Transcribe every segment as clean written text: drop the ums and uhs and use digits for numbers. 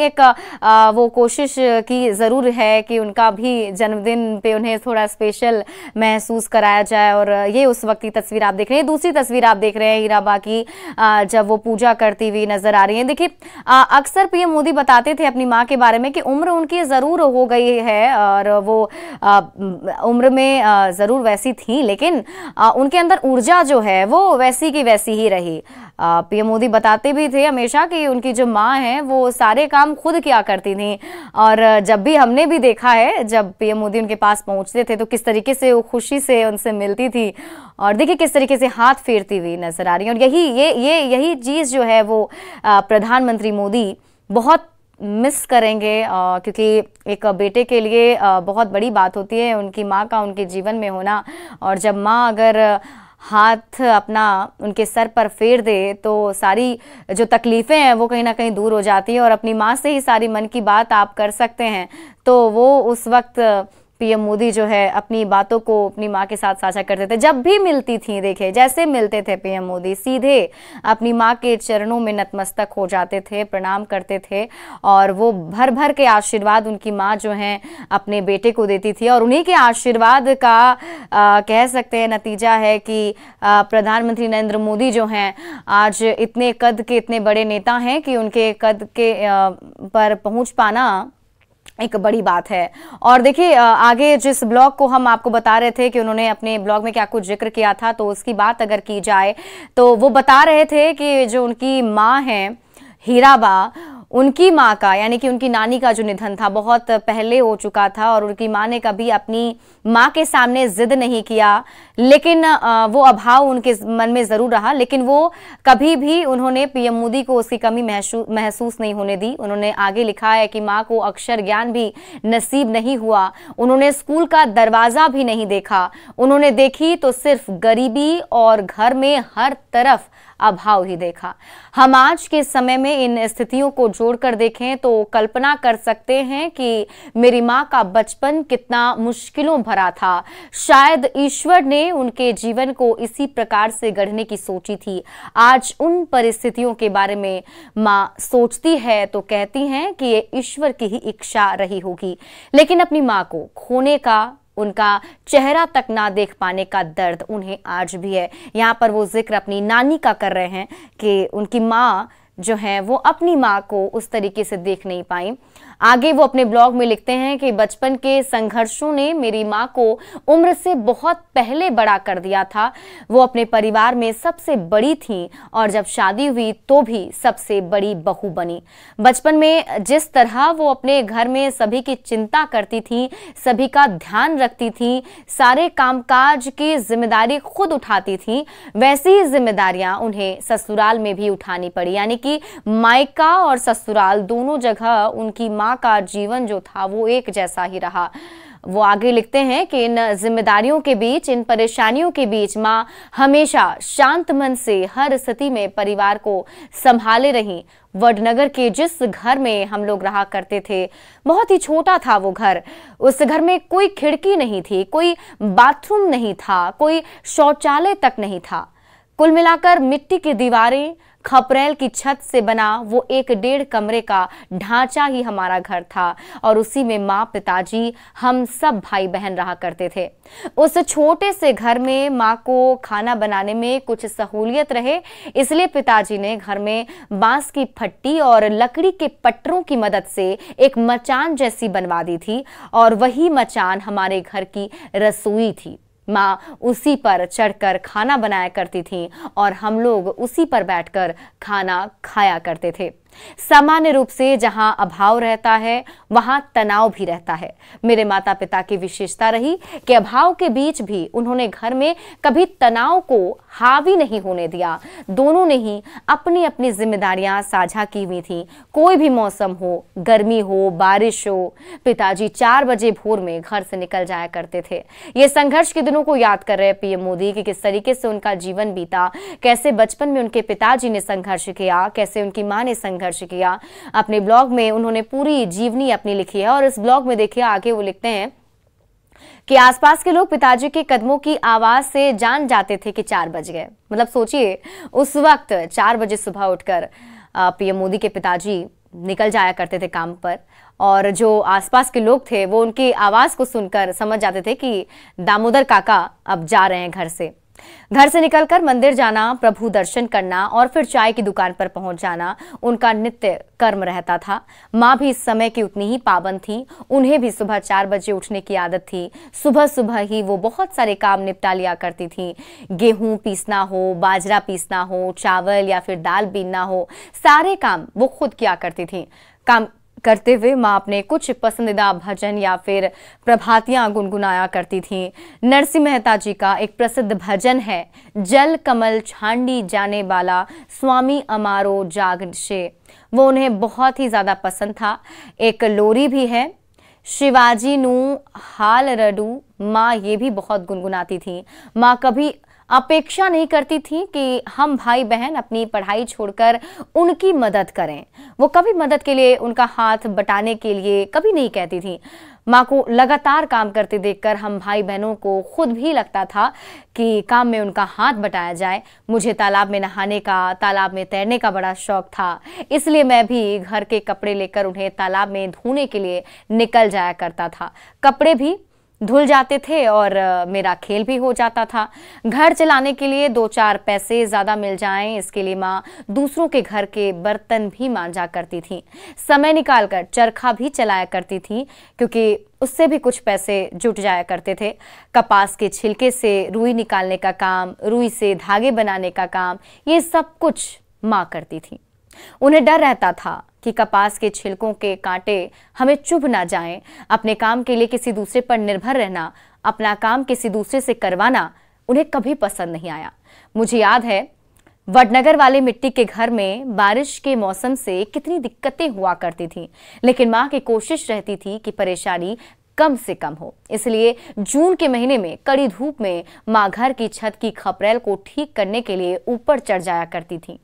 एक वो कोशिश की ज़रूर है कि उनका भी जन्मदिन पे उन्हें थोड़ा स्पेशल महसूस कराया जाए। और ये उस वक्त की तस्वीर आप देख रहे हैं। दूसरी तस्वीर आप देख रहे हैं हीराबा की, जब वो पूजा करती हुई नजर आ रही हैं। देखिए, अक्सर पीएम मोदी बताते थे अपनी माँ के बारे में कि उम्र उनकी ज़रूर हो गई है और वो उम्र में ज़रूर वैसी थी, लेकिन उनके अंदर ऊर्जा जो है वो वैसी की वैसी ही रही। पीएम मोदी बताते भी थे हमेशा कि उनकी जो माँ है वो सारे काम खुद किया करती थी। और जब भी हमने भी देखा है, जब पीएम मोदी उनके पास पहुंचते थे तो किस तरीके से वो खुशी से उनसे मिलती थी, और देखिए किस तरीके से हाथ फेरती हुई नजर आ रही है। और यही चीज जो है वो प्रधानमंत्री मोदी बहुत मिस करेंगे, क्योंकि एक बेटे के लिए बहुत बड़ी बात होती है उनकी माँ का उनके जीवन में होना। और जब माँ अगर हाथ अपना उनके सर पर फेर दे तो सारी जो तकलीफ़ें हैं वो कहीं ना कहीं दूर हो जाती हैं, और अपनी माँ से ही सारी मन की बात आप कर सकते हैं। तो वो उस वक्त पीएम मोदी जो है अपनी बातों को अपनी माँ के साथ साझा करते थे। जब भी मिलती थी, देखिए जैसे मिलते थे पीएम मोदी, सीधे अपनी माँ के चरणों में नतमस्तक हो जाते थे, प्रणाम करते थे, और वो भर भर के आशीर्वाद उनकी माँ जो हैं अपने बेटे को देती थी। और उन्हीं के आशीर्वाद का कह सकते हैं नतीजा है कि प्रधानमंत्री नरेंद्र मोदी जो हैं आज इतने कद के इतने बड़े नेता हैं कि उनके कद के पर पहुँच पाना एक बड़ी बात है। और देखिए, आगे जिस ब्लॉग को हम आपको बता रहे थे कि उन्होंने अपने ब्लॉग में क्या कुछ जिक्र किया था, तो उसकी बात अगर की जाए तो वो बता रहे थे कि जो उनकी माँ है हीराबा, उनकी माँ का यानी कि उनकी नानी का जो निधन था बहुत पहले हो चुका था, और उनकी माँ ने कभी अपनी माँ के सामने जिद नहीं किया, लेकिन वो अभाव उनके मन में ज़रूर रहा, लेकिन वो कभी भी उन्होंने पीएम मोदी को उसकी कमी महसूस नहीं होने दी। उन्होंने आगे लिखा है कि माँ को अक्षर ज्ञान भी नसीब नहीं हुआ, उन्होंने स्कूल का दरवाज़ा भी नहीं देखा, उन्होंने देखी तो सिर्फ गरीबी और घर में हर तरफ अभाव ही देखा। हम आज के समय में इन स्थितियों को जोड़कर देखें तो कल्पना कर सकते हैं कि मेरी माँ का बचपन कितना मुश्किलों भरा था। शायद ईश्वर ने उनके जीवन को इसी प्रकार से गढ़ने की सोची थी। आज उन परिस्थितियों के बारे में माँ सोचती है तो कहती हैं कि ये ईश्वर की ही इच्छा रही होगी, लेकिन अपनी माँ को खोने का, उनका चेहरा तक ना देख पाने का दर्द उन्हें आज भी है। यहाँ पर वो जिक्र अपनी नानी का कर रहे हैं कि उनकी माँ जो है वो अपनी माँ को उस तरीके से देख नहीं पाई। आगे वो अपने ब्लॉग में लिखते हैं कि बचपन के संघर्षों ने मेरी माँ को उम्र से बहुत पहले बड़ा कर दिया था। वो अपने परिवार में सबसे बड़ी थी और जब शादी हुई तो भी सबसे बड़ी बहू बनी। बचपन में जिस तरह वो अपने घर में सभी की चिंता करती थी, सभी का ध्यान रखती थी, सारे कामकाज की जिम्मेदारी खुद उठाती थी, वैसी ही जिम्मेदारियां उन्हें ससुराल में भी उठानी पड़ी। यानी कि मायका और ससुराल दोनों जगह उनकी माँ का जीवन जो था वो एक जैसा ही रहा। वो आगे लिखते हैं कि इन जिम्मेदारियों के बीच, इन परेशानियों के बीच माँ हमेशा शांत मन से हर स्थिति में परिवार को संभाले रही। वडनगर के जिस घर में हम लोग रहा करते थे, बहुत ही छोटा था वो घर। उस घर में कोई खिड़की नहीं थी, कोई बाथरूम नहीं था, कोई शौचालय तक नहीं था। कुल मिलाकर मिट्टी की दीवारें, खपरेल की छत से बना वो 1-1.5 कमरे का ढांचा ही हमारा घर था, और उसी में माँ, पिताजी, हम सब भाई बहन रहा करते थे। उस छोटे से घर में माँ को खाना बनाने में कुछ सहूलियत रहे, इसलिए पिताजी ने घर में बांस की फट्टी और लकड़ी के पट्टरों की मदद से एक मचान जैसी बनवा दी थी, और वही मचान हमारे घर की रसोई थी। माँ उसी पर चढ़कर खाना बनाया करती थी और हम लोग उसी पर बैठकर खाना खाया करते थे। सामान्य रूप से जहां अभाव रहता है वहां तनाव भी रहता है। मेरे माता पिता की विशेषता रही कि अभाव के बीच भी उन्होंने घर में कभी तनाव को हावी नहीं होने दिया। दोनों ने ही अपनी अपनी जिम्मेदारियां साझा की हुई थी। कोई भी मौसम हो, गर्मी हो, बारिश हो, पिताजी 4 बजे भोर में घर से निकल जाया करते थे। ये संघर्ष के दिनों को याद कर रहे पीएम मोदी कि किस तरीके से उनका जीवन बीता, कैसे बचपन में उनके पिताजी ने संघर्ष किया, कैसे उनकी मां ने संघर्ष किया। अपने ब्लॉग में उन्होंने पूरी जीवनी अपनी लिखी है, और इस ब्लॉग में देखिए आगे वो लिखते हैं कि आसपास के लोग पिताजी के कदमों की आवाज से जान जाते थे कि 4 बज गए। मतलब सोचिए, उस वक्त 4 बजे सुबह उठकर पीएम मोदी के पिताजी निकल जाया करते थे काम पर, और जो आसपास के लोग थे वो उनकी आवाज़ को सुनकर समझ जाते थे कि दामोदर काका अब जा रहे हैं घर से। घर से निकलकर मंदिर जाना, प्रभु दर्शन करना और फिर चाय की दुकान पर पहुंच जाना उनका नित्य कर्म रहता था। माँ भी इस समय की उतनी ही पाबंद थी। उन्हें भी सुबह 4 बजे उठने की आदत थी। सुबह सुबह ही वो बहुत सारे काम निपटा लिया करती थी। गेहूं पीसना हो, बाजरा पीसना हो, चावल या फिर दाल बीनना हो, सारे काम वो खुद किया करती थी। काम करते हुए माँ अपने कुछ पसंदीदा भजन या फिर प्रभातियां गुनगुनाया करती थीं। नरसिंह मेहता जी का एक प्रसिद्ध भजन है, जल कमल छांडी जाने वाला स्वामी अमारो जागशे, वो उन्हें बहुत ही ज्यादा पसंद था। एक लोरी भी है, शिवाजी नू हाल रडू, माँ ये भी बहुत गुनगुनाती थी। माँ कभी अपेक्षा नहीं करती थी कि हम भाई बहन अपनी पढ़ाई छोड़कर उनकी मदद करें। वो कभी मदद के लिए उनका हाथ बटाने के लिए कभी नहीं कहती थी। माँ को लगातार काम करते देखकर हम भाई बहनों को खुद भी लगता था कि काम में उनका हाथ बटाया जाए। मुझे तालाब में नहाने का, तालाब में तैरने का बड़ा शौक था, इसलिए मैं भी घर के कपड़े लेकर उन्हें तालाब में धोने के लिए निकल जाया करता था। कपड़े भी धुल जाते थे और मेरा खेल भी हो जाता था। घर चलाने के लिए 2-4 पैसे ज्यादा मिल जाएं, इसके लिए माँ दूसरों के घर के बर्तन भी मांजा करती थी। समय निकालकर चरखा भी चलाया करती थी, क्योंकि उससे भी कुछ पैसे जुट जाया करते थे। कपास के छिलके से रुई निकालने का काम, रुई से धागे बनाने का काम, ये सब कुछ माँ करती थी। उन्हें डर रहता था कि कपास के छिलकों के कांटे हमें चुभ ना जाएं। अपने काम के लिए किसी दूसरे पर निर्भर रहना, अपना काम किसी दूसरे से करवाना उन्हें कभी पसंद नहीं आया। मुझे याद है वडनगर वाले मिट्टी के घर में बारिश के मौसम से कितनी दिक्कतें हुआ करती थी, लेकिन माँ की कोशिश रहती थी कि परेशानी कम से कम हो। इसलिए जून के महीने में कड़ी धूप में माँ घर की छत की खपरेल को ठीक करने के लिए ऊपर चढ़ जाया करती थी।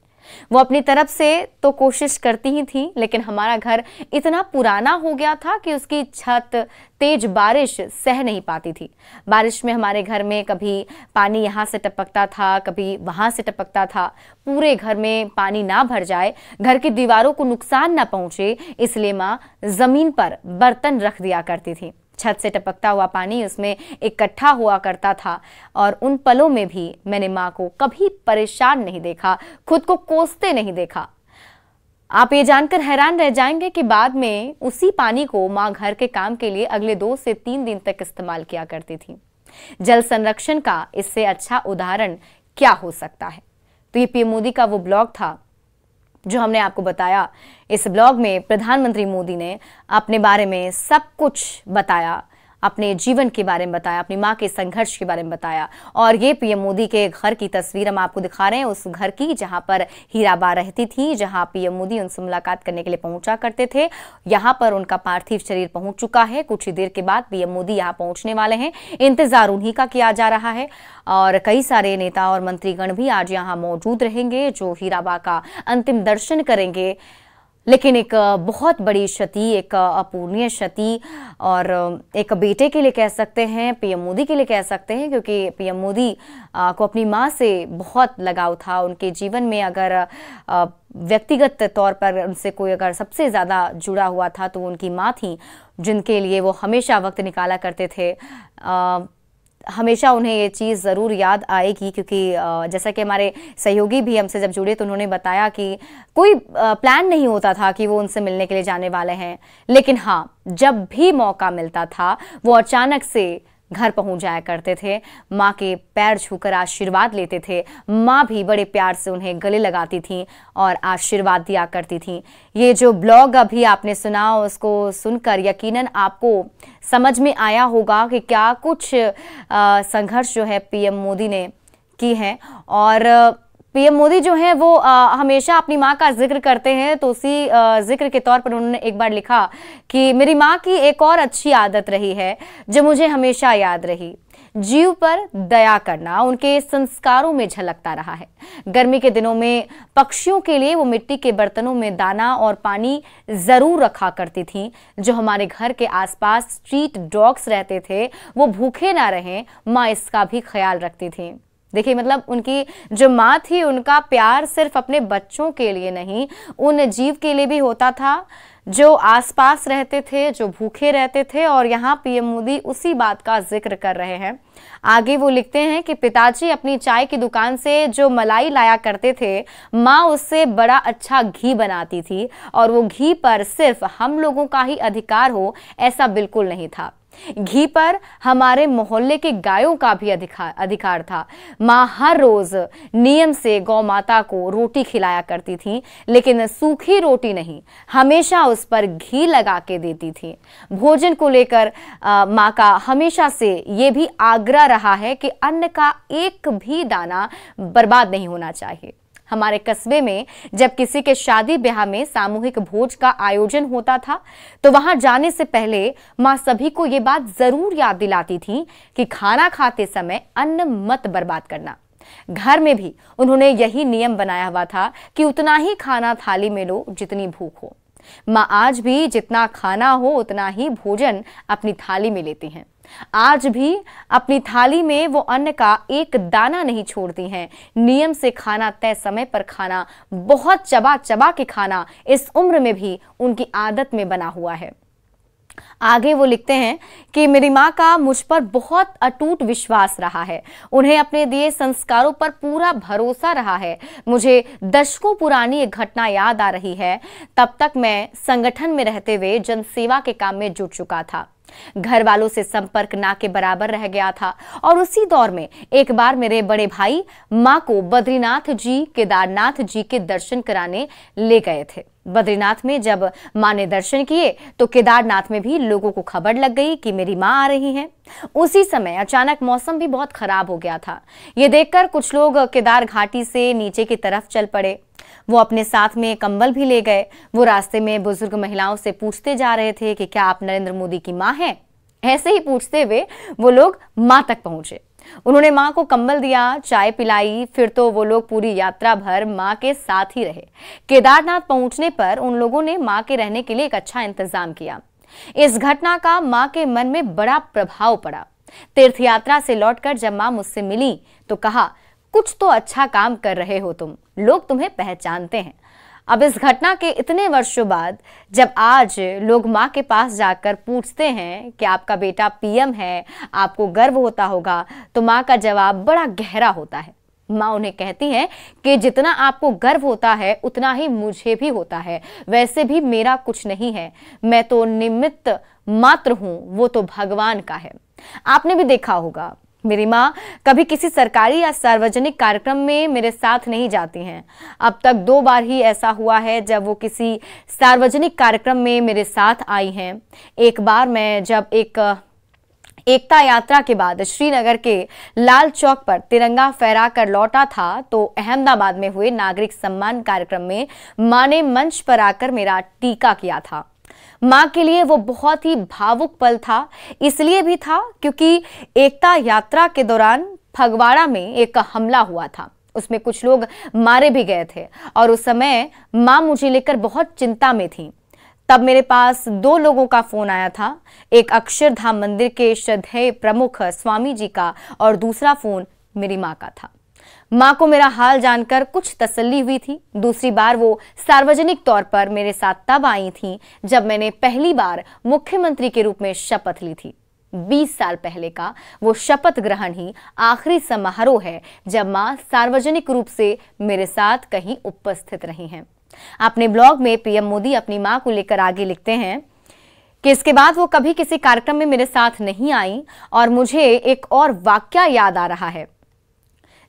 वो अपनी तरफ से तो कोशिश करती ही थी, लेकिन हमारा घर इतना पुराना हो गया था कि उसकी छत तेज बारिश सह नहीं पाती थी। बारिश में हमारे घर में कभी पानी यहाँ से टपकता था, कभी वहां से टपकता था। पूरे घर में पानी ना भर जाए, घर की दीवारों को नुकसान ना पहुंचे, इसलिए माँ जमीन पर बर्तन रख दिया करती थी। छत से टपकता हुआ पानी उसमें इकट्ठा हुआ करता था, और उन पलों में भी मैंने माँ को कभी परेशान नहीं देखा, खुद को कोसते नहीं देखा। आप ये जानकर हैरान रह जाएंगे कि बाद में उसी पानी को माँ घर के काम के लिए अगले 2 से 3 दिन तक इस्तेमाल किया करती थी। जल संरक्षण का इससे अच्छा उदाहरण क्या हो सकता है। तो ये पीएम मोदी का वो ब्लॉग था जो हमने आपको बताया। इस ब्लॉग में प्रधानमंत्री मोदी ने अपने बारे में सब कुछ बताया, अपने जीवन के बारे में बताया, अपनी माँ के संघर्ष के बारे में बताया। और ये पीएम मोदी के घर की तस्वीर हम आपको दिखा रहे हैं, उस घर की जहां पर हीराबा रहती थी, जहां पीएम मोदी उनसे मुलाकात करने के लिए पहुंचा करते थे। यहाँ पर उनका पार्थिव शरीर पहुंच चुका है। कुछ ही देर के बाद पीएम मोदी यहाँ पहुंचने वाले हैं। इंतजार उन्हीं का किया जा रहा है, और कई सारे नेता और मंत्रीगण भी आज यहाँ मौजूद रहेंगे जो हीराबा का अंतिम दर्शन करेंगे। लेकिन एक बहुत बड़ी क्षति, एक अपूर्णीय क्षति, और एक बेटे के लिए कह सकते हैं, पीएम मोदी के लिए कह सकते हैं, क्योंकि पीएम मोदी को अपनी माँ से बहुत लगाव था। उनके जीवन में अगर व्यक्तिगत तौर पर उनसे कोई अगर सबसे ज़्यादा जुड़ा हुआ था तो उनकी माँ थी, जिनके लिए वो हमेशा वक्त निकाला करते थे। हमेशा उन्हें ये चीज़ ज़रूर याद आएगी, क्योंकि जैसा कि हमारे सहयोगी भी हमसे जब जुड़े तो उन्होंने बताया कि कोई प्लान नहीं होता था कि वो उनसे मिलने के लिए जाने वाले हैं, लेकिन हाँ, जब भी मौका मिलता था वो अचानक से घर पहुंच जाया करते थे। माँ के पैर छूकर आशीर्वाद लेते थे। माँ भी बड़े प्यार से उन्हें गले लगाती थी और आशीर्वाद दिया करती थी। ये जो ब्लॉग अभी आपने सुना, उसको सुनकर यकीनन आपको समझ में आया होगा कि क्या कुछ संघर्ष जो है पीएम मोदी ने की है। और पीएम मोदी जो है वो हमेशा अपनी माँ का जिक्र करते हैं, तो उसी जिक्र के तौर पर उन्होंने एक बार लिखा कि मेरी माँ की एक और अच्छी आदत रही है जो मुझे हमेशा याद रही, जीव पर दया करना उनके संस्कारों में झलकता रहा है। गर्मी के दिनों में पक्षियों के लिए वो मिट्टी के बर्तनों में दाना और पानी जरूर रखा करती थी। जो हमारे घर के आसपास स्ट्रीट डॉग्स रहते थे वो भूखे ना रहें, माँ इसका भी ख्याल रखती थी। देखिए मतलब उनकी जो माँ थी उनका प्यार सिर्फ अपने बच्चों के लिए नहीं, उन जीव के लिए भी होता था जो आसपास रहते थे, जो भूखे रहते थे। और यहाँ पीएम मोदी उसी बात का जिक्र कर रहे हैं। आगे वो लिखते हैं कि पिताजी अपनी चाय की दुकान से जो मलाई लाया करते थे, माँ उससे बड़ा अच्छा घी बनाती थी और वो घी पर सिर्फ हम लोगों का ही अधिकार हो ऐसा बिल्कुल नहीं था। घी पर हमारे मोहल्ले के गायों का भी अधिकार था। माँ हर रोज नियम से गौ माता को रोटी खिलाया करती थी, लेकिन सूखी रोटी नहीं, हमेशा उस पर घी लगा के देती थी। भोजन को लेकर माँ का हमेशा से ये भी आग्रह रहा है कि अन्न का एक भी दाना बर्बाद नहीं होना चाहिए। हमारे कस्बे में जब किसी के शादी ब्याह में सामूहिक भोज का आयोजन होता था तो वहां जाने से पहले मां सभी को ये बात जरूर याद दिलाती थी कि खाना खाते समय अन्न मत बर्बाद करना। घर में भी उन्होंने यही नियम बनाया हुआ था कि उतना ही खाना थाली में लो जितनी भूख हो। मां आज भी जितना खाना हो उतना ही भोजन अपनी थाली में लेती हैं। आज भी अपनी थाली में वो अन्न का एक दाना नहीं छोड़ती हैं। नियम से खाना, तय समय पर खाना, बहुत चबा चबा के खाना इस उम्र में भी उनकी आदत में बना हुआ है। आगे वो लिखते हैं कि मेरी माँ का मुझ पर बहुत अटूट विश्वास रहा है। उन्हें अपने दिए संस्कारों पर पूरा भरोसा रहा है। मुझे दशकों पुरानी एक घटना याद आ रही है। तब तक मैं संगठन में रहते हुए जनसेवा के काम में जुट चुका था। घर वालों से संपर्क ना के बराबर रह गया था और उसी दौर में एक बार मेरे बड़े भाई माँ को बद्रीनाथ जी, केदारनाथ जी के दर्शन कराने ले गए थे। बद्रीनाथ में जब माँ ने दर्शन किए तो केदारनाथ में भी लोगों को खबर लग गई कि मेरी माँ आ रही हैं। उसी समय अचानक मौसम भी बहुत खराब हो गया था। ये देखकर कुछ लोग केदार घाटी से नीचे की तरफ चल पड़े। वो अपने साथ में कंबल भी ले गए। वो रास्ते में बुजुर्ग महिलाओं से पूछते जा रहे थे कि क्या आप नरेंद्र मोदी की माँ हैं? ऐसे ही पूछते हुए वो लोग माँ तक पहुंचे। उन्होंने माँ को कंबल दिया, चाय पिलाई। फिर तो वो लोग पूरी यात्रा भर माँ के साथ ही रहे। केदारनाथ पहुंचने पर उन लोगों ने माँ के रहने के लिए एक अच्छा इंतजाम किया। इस घटना का माँ के मन में बड़ा प्रभाव पड़ा। तीर्थ यात्रा से लौटकर जब माँ मुझसे मिली तो कहा, कुछ तो अच्छा काम कर रहे हो तुम, लोग तुम्हें पहचानते हैं। अब इस घटना के इतने वर्षों बाद जब आज लोग माँ के पास जाकर पूछते हैं कि आपका बेटा पीएम है, आपको गर्व होता होगा, तो माँ का जवाब बड़ा गहरा होता है। माँ उन्हें कहती हैं कि जितना आपको गर्व होता है उतना ही मुझे भी होता है। वैसे भी मेरा कुछ नहीं है, मैं तो निमित्त मात्र हूं, वो तो भगवान का है। आपने भी देखा होगा मेरी माँ कभी किसी सरकारी या सार्वजनिक कार्यक्रम में मेरे साथ नहीं जाती हैं। अब तक 2 बार ही ऐसा हुआ है जब वो किसी सार्वजनिक कार्यक्रम में मेरे साथ आई हैं। एक बार मैं जब एकता यात्रा के बाद श्रीनगर के लाल चौक पर तिरंगा फहरा कर लौटा था तो अहमदाबाद में हुए नागरिक सम्मान कार्यक्रम में मां ने मंच पर आकर मेरा टीका किया था। मां के लिए वो बहुत ही भावुक पल था। इसलिए भी था क्योंकि एकता यात्रा के दौरान फगवाड़ा में एक हमला हुआ था। उसमें कुछ लोग मारे भी गए थे और उस समय मां मुझे लेकर बहुत चिंता में थी। तब मेरे पास 2 लोगों का फोन आया था, एक अक्षरधाम मंदिर के श्रद्धेय प्रमुख स्वामी जी का और दूसरा फोन मेरी माँ का था। माँ को मेरा हाल जानकर कुछ तसल्ली हुई थी। दूसरी बार वो सार्वजनिक तौर पर मेरे साथ तब आई थी जब मैंने पहली बार मुख्यमंत्री के रूप में शपथ ली थी। 20 साल पहले का वो शपथ ग्रहण ही आखिरी समारोह है जब माँ सार्वजनिक रूप से मेरे साथ कहीं उपस्थित रही हैं। अपने ब्लॉग में पीएम मोदी अपनी मां को लेकर आगे लिखते हैं कि इसके बाद वो कभी किसी कार्यक्रम में मेरे साथ नहीं आई। और मुझे एक और वाकया याद आ रहा है।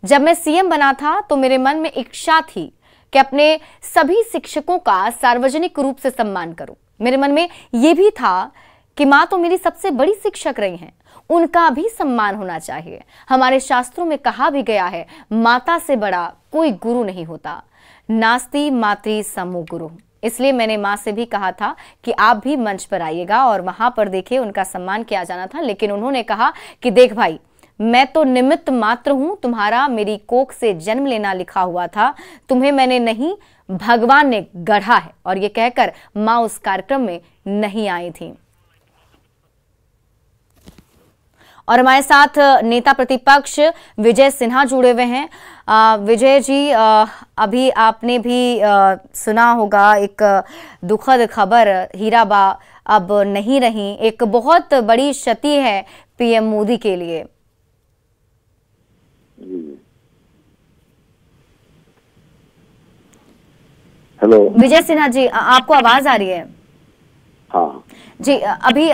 जब मैं सीएम बना था तो मेरे मन में इच्छा थी कि अपने सभी शिक्षकों का सार्वजनिक रूप से सम्मान करूं। मेरे मन में यह भी था कि मां तो मेरी सबसे बड़ी शिक्षक रही हैं, उनका भी सम्मान होना चाहिए। हमारे शास्त्रों में कहा भी गया है, माता से बड़ा कोई गुरु नहीं होता, नास्ति मातृ समो गुरु। इसलिए मैंने माँ से भी कहा था कि आप भी मंच पर आइएगा और वहां पर देखिए उनका सम्मान किया जाना था। लेकिन उन्होंने कहा कि देख भाई, मैं तो निमित्त मात्र हूं, तुम्हारा मेरी कोख से जन्म लेना लिखा हुआ था, तुम्हें मैंने नहीं भगवान ने गढ़ा है। और ये कहकर माँ उस कार्यक्रम में नहीं आई थी। और हमारे साथ नेता प्रतिपक्ष विजय सिन्हा जुड़े हुए हैं। विजय जी, अभी आपने भी सुना होगा एक दुखद खबर, हीराबा अब नहीं रही। एक बहुत बड़ी क्षति है पीएम मोदी के लिए। हेलो विजय सिन्हा जी, आपको आवाज आ रही है? हाँ जी, अभी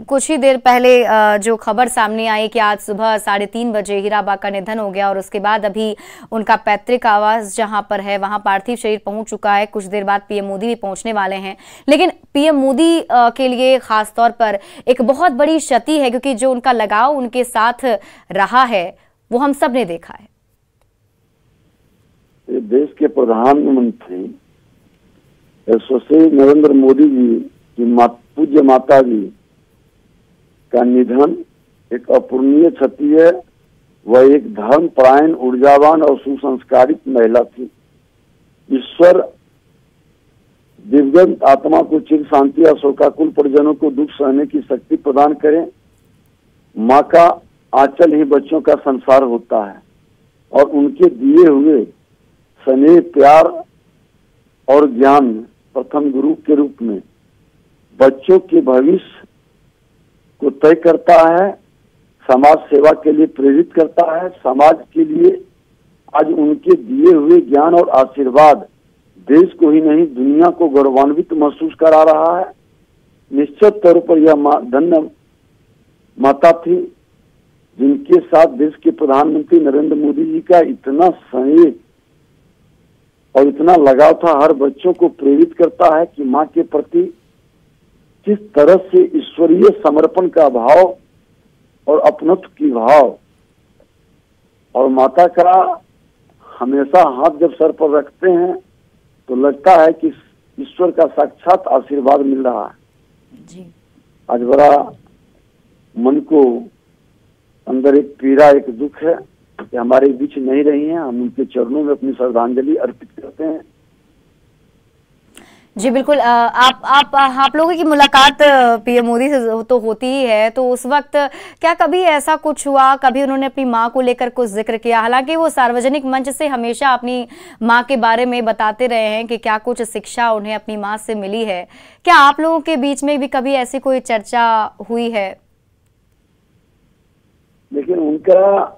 कुछ ही देर पहले जो खबर सामने आई कि आज सुबह 3:30 बजे हीराबा का निधन हो गया और उसके बाद अभी उनका पैतृक आवास जहां पर है वहां पार्थिव शरीर पहुंच चुका है। कुछ देर बाद पीएम मोदी भी पहुंचने वाले हैं, लेकिन पीएम मोदी के लिए खास तौर पर एक बहुत बड़ी क्षति है, क्योंकि जो उनका लगाव उनके साथ रहा है वो हम सब ने देखा है। देश के प्रधानमंत्री यशस्वी नरेंद्र मोदी जी की पूज्य माता जी का निधन एक अपूरणीय क्षति है। वह एक धर्मपरायण, ऊर्जावान और सुसंस्कारित महिला थी। ईश्वर दिवंगत आत्मा को चिर शांति और शोकाकुल परिजनों को दुख सहने की शक्ति प्रदान करें। माँ का आंचल ही बच्चों का संसार होता है और उनके दिए हुए स्नेह, प्यार और ज्ञान प्रथम गुरु के रूप में बच्चों के भविष्य को तय करता है, समाज सेवा के लिए प्रेरित करता है। समाज के लिए आज उनके दिए हुए ज्ञान और आशीर्वाद देश को ही नहीं दुनिया को गौरवान्वित महसूस करा रहा है। निश्चित तौर पर यह धन्य माता थी जिनके साथ देश के प्रधानमंत्री नरेंद्र मोदी जी का इतना स्नेह और इतना लगाव था। हर बच्चों को प्रेरित करता है कि माँ के प्रति किस तरह से ईश्वरीय समर्पण का भाव और अपनत्व की भाव, और माता का हमेशा हाथ जब सर पर रखते हैं तो लगता है कि ईश्वर का साक्षात आशीर्वाद मिल रहा है जी। आज बड़ा मन को अंदर एक पीड़ा, एक दुख है कि हमारे बीच नहीं रही हैं। हम उनके चरणों में अपनी श्रद्धांजलि अर्पित करते हैं। जी बिल्कुल। आप लोगों की मुलाकात पीएम मोदी से तो होती ही है, तो उस वक्त क्या कभी ऐसा कुछ हुआ, कभी उन्होंने अपनी माँ को लेकर कुछ जिक्र किया? हालांकि वो सार्वजनिक मंच से हमेशा अपनी माँ के बारे में बताते रहे हैं कि क्या कुछ शिक्षा उन्हें अपनी माँ से मिली है। क्या आप लोगों के बीच में भी कभी ऐसी कोई चर्चा हुई है? लेकिन उनका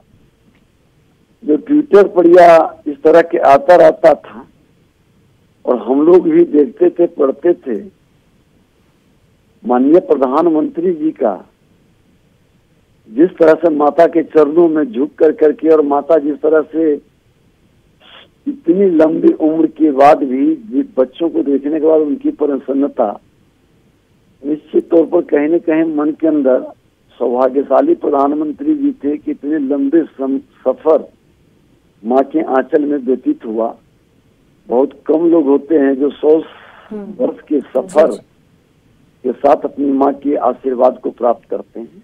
जो ट्विटर पर या इस तरह के आता रहता था और हम लोग भी देखते थे, पढ़ते थे, माननीय प्रधानमंत्री जी का जिस तरह से माता के चरणों में झुक कर करके, और माता जिस तरह से इतनी लंबी उम्र के बाद भी बच्चों को देखने के बाद उनकी प्रसन्नता, निश्चित तौर पर कहीं न कहीं मन के अंदर सौभाग्यशाली प्रधानमंत्री जी थे कि इतने लंबे सफर माँ के आंचल में व्यतीत हुआ। बहुत कम लोग होते हैं जो 100 वर्ष के सफर के साथ अपनी माँ के आशीर्वाद को प्राप्त करते हैं।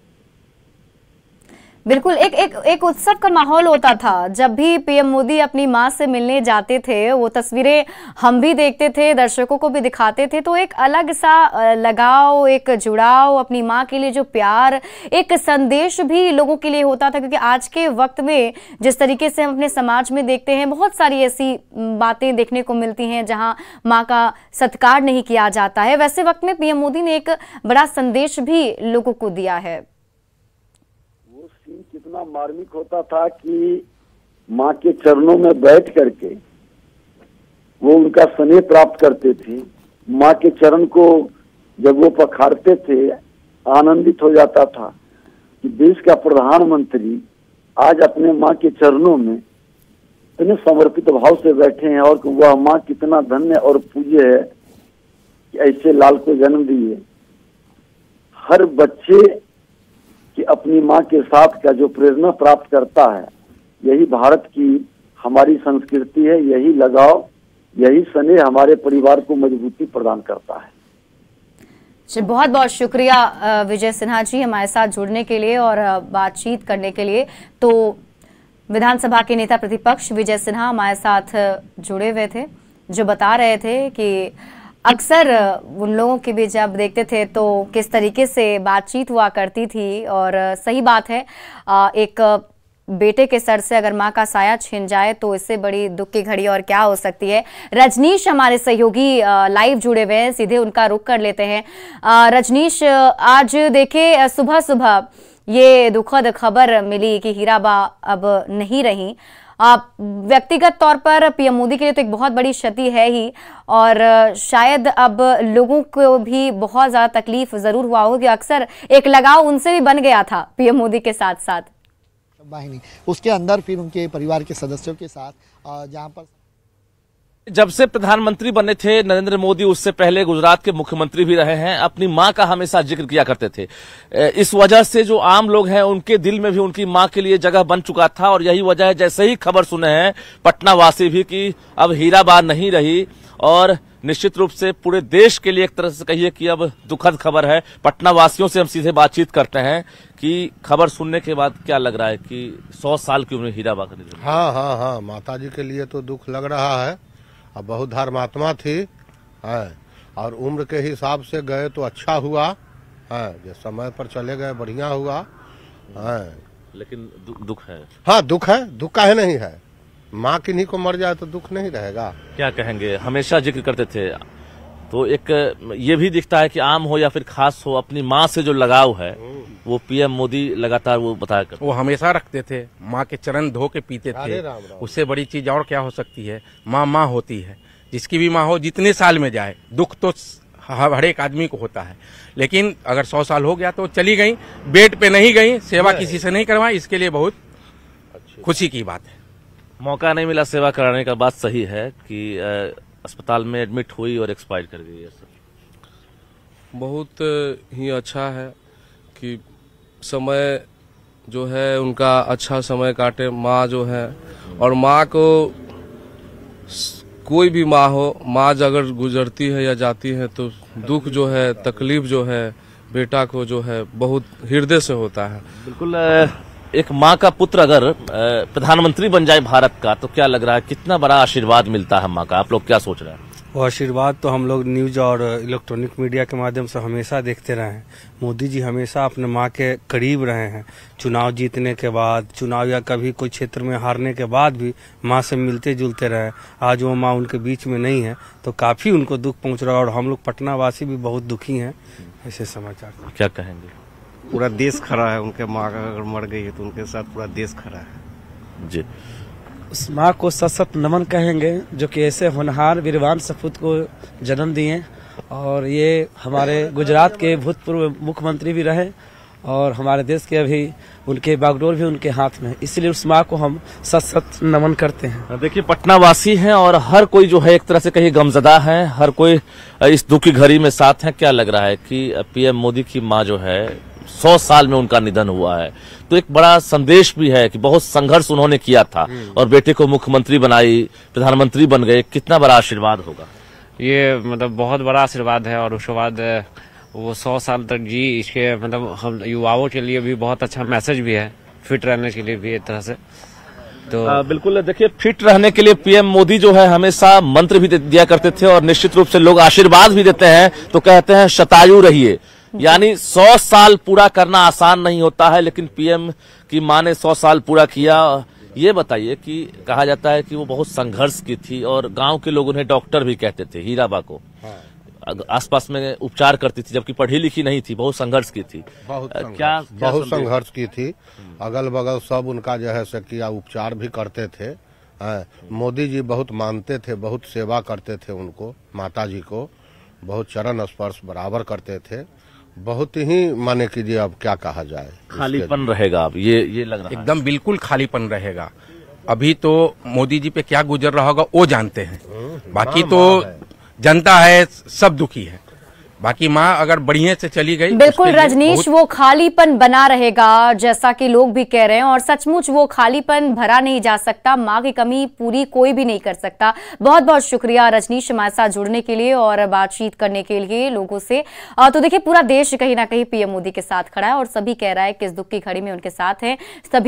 बिल्कुल, एक उत्सव का माहौल होता था जब भी पीएम मोदी अपनी माँ से मिलने जाते थे। वो तस्वीरें हम भी देखते थे, दर्शकों को भी दिखाते थे, तो एक अलग सा लगाव, एक जुड़ाव, अपनी माँ के लिए जो प्यार, एक संदेश भी लोगों के लिए होता था। क्योंकि आज के वक्त में जिस तरीके से हम अपने समाज में देखते हैं, बहुत सारी ऐसी बातें देखने को मिलती हैं जहाँ माँ का सत्कार नहीं किया जाता है। वैसे वक्त में पीएम मोदी ने एक बड़ा संदेश भी लोगों को दिया है। कितना मार्मिक होता था कि माँ के चरणों में बैठ करके वो उनका स्नेह प्राप्त करते थे। माँ के चरण को जब वो पखारते थे, आनंदित हो जाता था कि देश का प्रधानमंत्री आज अपने माँ के चरणों में इतने समर्पित भाव से बैठे हैं, और वह माँ कितना धन्य और पूज्य है कि ऐसे लाल को जन्म दिए। हर बच्चे कि अपनी माँ के साथ का जो प्रेरणा प्राप्त करता है, यही भारत की हमारी संस्कृति है, यही लगाव, यही स्नेह हमारे परिवार को मजबूती प्रदान करता है। बहुत बहुत शुक्रिया विजय सिन्हा जी हमारे साथ जुड़ने के लिए और बातचीत करने के लिए। तो विधानसभा के नेता प्रतिपक्ष विजय सिन्हा हमारे साथ जुड़े हुए थे, जो बता रहे थे कि अक्सर उन लोगों के भी जब देखते थे तो किस तरीके से बातचीत हुआ करती थी। और सही बात है, एक बेटे के सर से अगर मां का साया छिन जाए तो इससे बड़ी दुख की घड़ी और क्या हो सकती है। रजनीश हमारे सहयोगी लाइव जुड़े हुए हैं, सीधे उनका रुख कर लेते हैं। रजनीश, आज देखे सुबह सुबह ये दुखद खबर मिली कि हीराबा अब नहीं रही। व्यक्तिगत तौर पर पीएम मोदी के लिए तो एक बहुत बड़ी क्षति है ही, और शायद अब लोगों को भी बहुत ज्यादा तकलीफ जरूर हुआ होगा कि अक्सर एक लगाव उनसे भी बन गया था पीएम मोदी के साथ साथ। वाहिनी उसके अंदर फिर उनके परिवार के सदस्यों के साथ जहां पर जब से प्रधानमंत्री बने थे नरेंद्र मोदी, उससे पहले गुजरात के मुख्यमंत्री भी रहे हैं, अपनी मां का हमेशा जिक्र किया करते थे। इस वजह से जो आम लोग हैं उनके दिल में भी उनकी मां के लिए जगह बन चुका था। और यही वजह है, जैसे ही खबर सुने हैं पटना वासी भी कि अब हीराबा नहीं रही, और निश्चित रूप से पूरे देश के लिए एक तरह से कहिए कि अब दुखद खबर है। पटना वासियों से हम सीधे बातचीत करते हैं कि खबर सुनने के बाद क्या लग रहा है कि 100 साल की उम्र हीराबा का निधन। हाँ, माता जी के लिए तो दुख लग रहा है। अब बहुत धर्मात्मा थी है, और उम्र के हिसाब से गए तो अच्छा हुआ है, जो समय पर चले गए बढ़िया हुआ है। लेकिन दुख है। हाँ, दुख है, दुख काहे नहीं है। माँ किन्हीं को मर जाए तो दुख नहीं रहेगा। क्या कहेंगे, हमेशा जिक्र करते थे। तो एक ये भी दिखता है कि आम हो या फिर खास हो, अपनी माँ से जो लगाव है वो पीएम मोदी लगातार वो बताया करते। वो हमेशा रखते थे, माँ के चरण धो के पीते थे। उससे बड़ी चीज और क्या हो सकती है। माँ होती है, जिसकी भी माँ हो, जितने साल में जाए दुख तो हर एक आदमी को होता है। लेकिन अगर 100 साल हो गया तो चली गई, बेड पे नहीं गई, सेवा किसी से नहीं करवाई, इसके लिए बहुत खुशी की बात है। मौका नहीं मिला सेवा कराने का, बात सही है कि अस्पताल में एडमिट हुई और एक्सपायर कर गई है। बहुत ही अच्छा है कि समय जो है उनका अच्छा समय काटे माँ जो है। और माँ को कोई भी माँ हो, माँ अगर गुजरती है या जाती है तो दुख जो है, तकलीफ जो है बेटा को जो है बहुत हृदय से होता है। बिल्कुल। एक माँ का पुत्र अगर प्रधानमंत्री बन जाए भारत का तो क्या लग रहा है, कितना बड़ा आशीर्वाद मिलता है माँ का, आप लोग क्या सोच रहे हैं? वो आशीर्वाद तो हम लोग न्यूज और इलेक्ट्रॉनिक मीडिया के माध्यम से हमेशा देखते रहे हैं। मोदी जी हमेशा अपने माँ के करीब रहे हैं। चुनाव जीतने के बाद, चुनाव या कभी कोई क्षेत्र में हारने के बाद भी माँ से मिलते जुलते रहे। आज वो माँ उनके बीच में नहीं है तो काफी उनको दुख पहुंच रहा है, और हम लोग पटना वासी भी बहुत दुखी हैं ऐसे समाचार। क्या कहेंगे? पूरा देश खड़ा है, उनके माँ का अगर मर गई है तो उनके साथ पूरा देश खड़ा है जी। उस माँ को सशक्त नमन कहेंगे जो कि ऐसे होनहार वीरवान सपूत को जन्म दिए। और ये हमारे गुजरात के भूतपूर्व मुख्यमंत्री भी रहे, और हमारे देश के अभी उनके बागडोर भी उनके हाथ में, इसलिए उस माँ को हम सशक्त नमन करते हैं। देखिए, पटना वासी हैं और हर कोई जो है एक तरह से कहीं गमजदा है, हर कोई इस दुख की घड़ी में साथ है। क्या लग रहा है कि पीएम मोदी की माँ जो है 100 साल में उनका निधन हुआ है, तो एक बड़ा संदेश भी है कि बहुत संघर्ष उन्होंने किया था और बेटे को मुख्यमंत्री बनाई, प्रधानमंत्री बन गए। कितना बड़ा आशीर्वाद होगा ये, मतलब बहुत बड़ा आशीर्वाद है। और उसके बाद वो 100 साल तक जी, इसके मतलब हम युवाओं के लिए भी बहुत अच्छा मैसेज भी है, फिट रहने के लिए भी एक तरह से। तो बिल्कुल। देखिए, फिट रहने के लिए पीएम मोदी जो है हमेशा मंत्र भी दिया करते थे, और निश्चित रूप से लोग आशीर्वाद भी देते हैं तो कहते हैं शतायु रहिए। यानी 100 साल पूरा करना आसान नहीं होता है, लेकिन पीएम की मां ने 100 साल पूरा किया। ये बताइए कि कहा जाता है कि वो बहुत संघर्ष की थी, और गांव के लोग उन्हें डॉक्टर भी कहते थे, हीराबा को। आसपास में उपचार करती थी, जबकि पढ़ी लिखी नहीं थी, बहुत संघर्ष की थी। क्या बहुत संघर्ष की थी। अगल बगल सब उनका जो है से किया, उपचार भी करते थे। मोदी जी बहुत मानते थे, बहुत सेवा करते थे उनको, माता जी को बहुत चरण स्पर्श बराबर करते थे। बहुत ही माने कीजिए, अब क्या कहा जाए, खालीपन रहेगा अब ये लग रहा है। एकदम बिल्कुल खालीपन रहेगा। अभी तो मोदी जी पे क्या गुजर रहा होगा वो जानते हैं, बाकी तो जनता है सब दुखी है। बाकी माँ अगर बढ़िया से चली गई, बिल्कुल रजनीश, वो खालीपन बना रहेगा जैसा कि लोग भी कह रहे हैं, और सचमुच वो खालीपन भरा नहीं जा सकता। माँ की कमी पूरी कोई भी नहीं कर सकता। बहुत बहुत शुक्रिया रजनीश हमारे साथ जुड़ने के लिए और बातचीत करने के लिए लोगों से। तो देखिए, पूरा देश कहीं ना कहीं पीएम मोदी के साथ खड़ा है और सभी कह रहा है कि इस दुख की घड़ी में उनके साथ है। सभी